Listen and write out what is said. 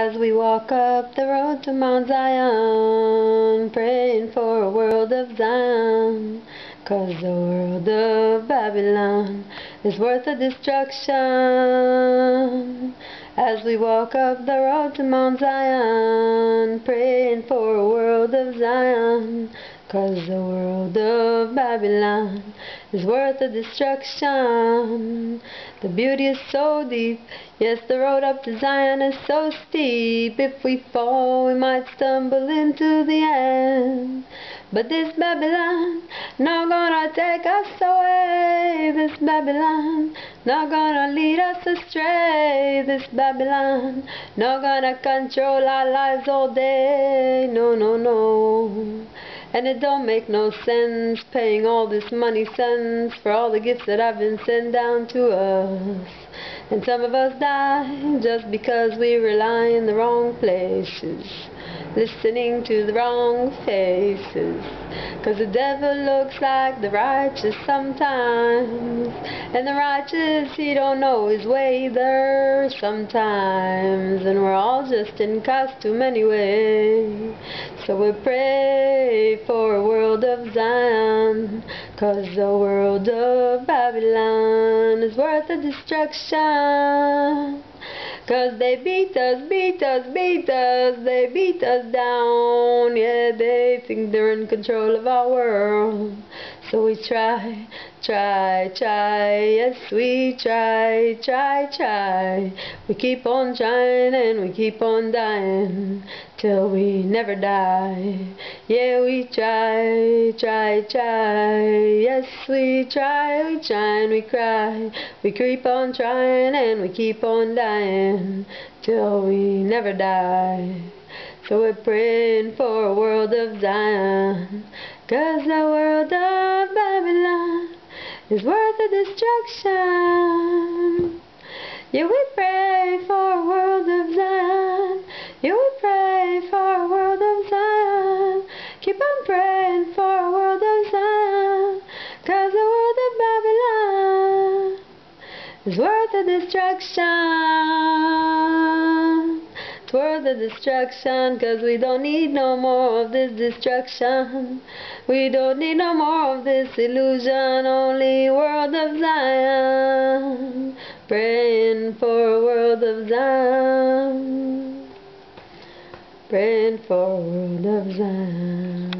As we walk up the road to Mount Zion, praying for a world of Zion, 'cause the world of Babylon is worth the destruction. As we walk up the road to Mount Zion, praying for a world of Zion, 'cause the world of Babylon is worth the destruction. The beauty is so deep, yes, the road up to Zion is so steep. If we fall, we might stumble into the end. But this Babylon not gonna take us away. This Babylon not gonna lead us astray. This Babylon not gonna control our lives all day. No, no, no. And it don't make no sense paying all this money cents for all the gifts that have been sent down to us. And some of us die just because we rely in the wrong places, listening to the wrong faces. 'Cause the devil looks like the righteous sometimes, and the righteous, he don't know his way either sometimes. And we're all just in costume anyway. So we pray for a world of Zion, 'cause the world of Babylon is worth the destruction. 'Cause they beat us, beat us, beat us, they beat us down. Yeah, they think they're in control of our world. So we try, try, try, yes we try, try, try. We keep on trying and we keep on dying till we never die. Yeah, we try, try, try, yes we try and we cry. We keep on trying and we keep on dying till we never die. So we're praying for a world of Zion, 'cause the world of Babylon is worth the destruction. Yeah, we pray for a world of Zion. Yeah, we pray for a world of Zion. Keep on praying for a world of Zion, 'cause the world of Babylon is worth the destruction. It's worth the destruction, 'cause we don't need no more of this destruction. We don't need no more of this illusion, only world of Zion. Praying for a world of Zion. Praying for a world of Zion.